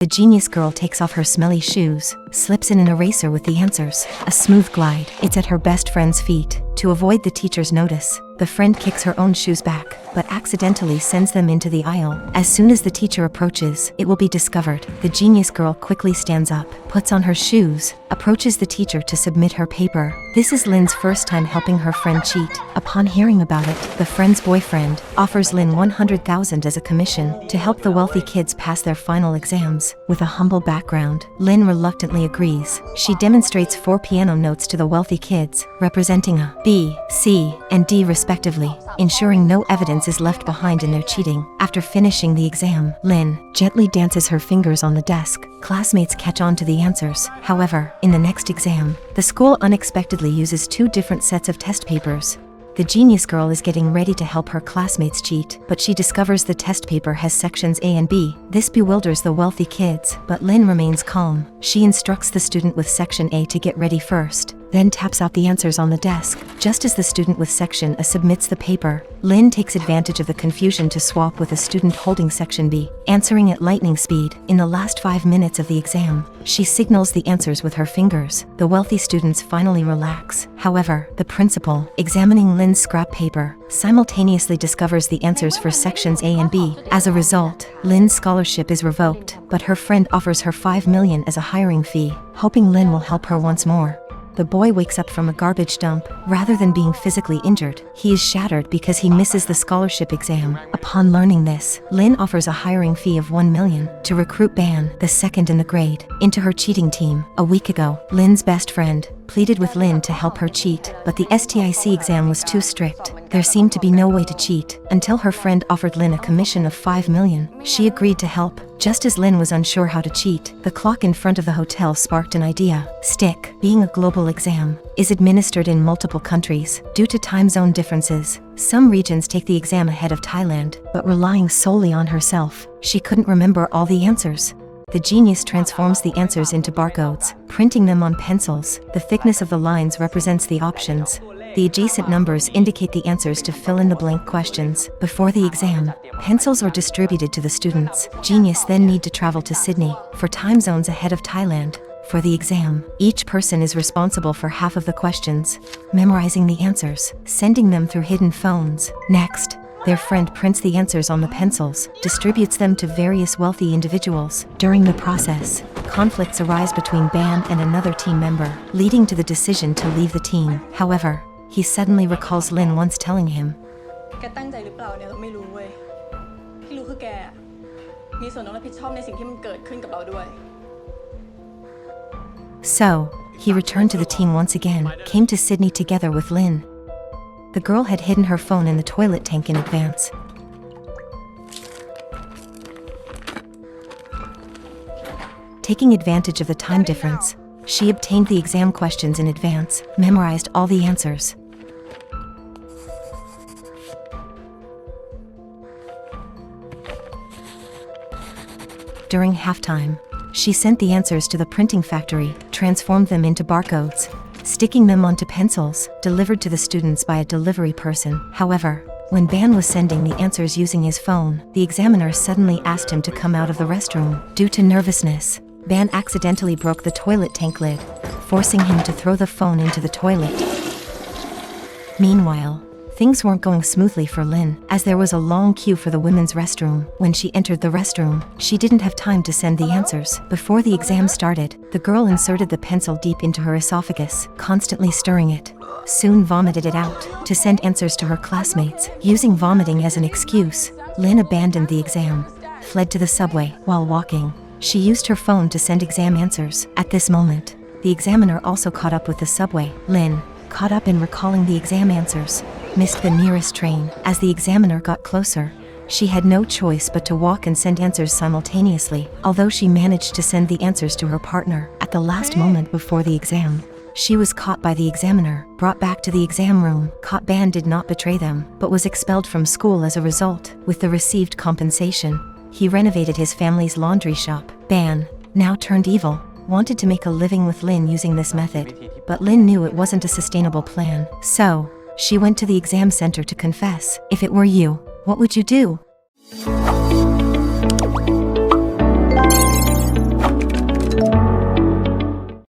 The genius girl takes off her smelly shoes, slips in an eraser with the answers. A smooth glide. It's at her best friend's feet. To avoid the teacher's notice, the friend kicks her own shoes back, but accidentally sends them into the aisle. As soon as the teacher approaches, it will be discovered. The genius girl quickly stands up, puts on her shoes, approaches the teacher to submit her paper. This is Lynn's first time helping her friend cheat. Upon hearing about it, the friend's boyfriend offers Lynn $100,000 as a commission to help the wealthy kids pass their final exams. With a humble background, Lynn reluctantly agrees. She demonstrates 4 piano notes to the wealthy kids, representing a B, C, and D respectively, ensuring no evidence is left behind in their cheating. After finishing the exam, Lynn gently dances her fingers on the desk. Classmates catch on to the answers. However, in the next exam, the school unexpectedly uses 2 different sets of test papers. The genius girl is getting ready to help her classmates cheat, but she discovers the test paper has sections A and B. This bewilders the wealthy kids, but Lynn remains calm. She instructs the student with section A to get ready first, then taps out the answers on the desk. Just as the student with section A submits the paper, Lynn takes advantage of the confusion to swap with a student holding section B, answering at lightning speed. In the last 5 minutes of the exam, she signals the answers with her fingers. The wealthy students finally relax. However, the principal, examining Lynn's scrap paper, simultaneously discovers the answers for sections A and B. As a result, Lynn's scholarship is revoked, but her friend offers her $5 million as a hiring fee, hoping Lynn will help her once more. The boy wakes up from a garbage dump. Rather than being physically injured, he is shattered because he misses the scholarship exam. Upon learning this, Lynn offers a hiring fee of $1 million to recruit Ban, the second in the grade, into her cheating team. A week ago, Lynn's best friend pleaded with Lynn to help her cheat, but the STIC exam was too strict. There seemed to be no way to cheat, until her friend offered Lynn a commission of $5 million. She agreed to help. Just as Lynn was unsure how to cheat, the clock in front of the hotel sparked an idea. STIC, being a global exam, is administered in multiple countries. Due to time zone differences, some regions take the exam ahead of Thailand, but relying solely on herself, she couldn't remember all the answers. The genius transforms the answers into barcodes, printing them on pencils. The thickness of the lines represents the options. The adjacent numbers indicate the answers to fill in the blank questions. Before the exam, pencils are distributed to the students. Genius then need to travel to Sydney, for time zones ahead of Thailand. For the exam, each person is responsible for half of the questions, memorizing the answers, sending them through hidden phones. Next, their friend prints the answers on the pencils, distributes them to various wealthy individuals. During the process, conflicts arise between Ban and another team member, leading to the decision to leave the team. However, he suddenly recalls Lynn once telling him, "แกตั้งใจหรือเปล่าเนี่ยเราไม่รู้เว้ยที่รู้คือแกมีส่วนต้องรับผิดชอบในสิ่งที่มันเกิดขึ้นกับเราด้วย." So, he returned to the team once again, came to Sydney together with Lynn. The girl had hidden her phone in the toilet tank in advance. Taking advantage of the time difference, she obtained the exam questions in advance, memorized all the answers. During halftime, she sent the answers to the printing factory, transformed them into barcodes, sticking them onto pencils, delivered to the students by a delivery person. However, when Ban was sending the answers using his phone, the examiner suddenly asked him to come out of the restroom. Due to nervousness, Ban accidentally broke the toilet tank lid, forcing him to throw the phone into the toilet. Meanwhile, things weren't going smoothly for Lynn, as there was a long queue for the women's restroom. When she entered the restroom, she didn't have time to send the answers. Before the exam started, the girl inserted the pencil deep into her esophagus, constantly stirring it. Soon vomited it out, to send answers to her classmates. Using vomiting as an excuse, Lynn abandoned the exam, fled to the subway. While walking, she used her phone to send exam answers. At this moment, the examiner also caught up with the subway. Lynn, caught up in recalling the exam answers, missed the nearest train. As the examiner got closer, she had no choice but to walk and send answers simultaneously. Although she managed to send the answers to her partner at the last moment before the exam, she was caught by the examiner, brought back to the exam room. Caught Ban did not betray them, but was expelled from school as a result. With the received compensation, he renovated his family's laundry shop. Ban, now turned evil, wanted to make a living with Lynn using this method, but Lynn knew it wasn't a sustainable plan. So, she went to the exam center to confess. If it were you, what would you do?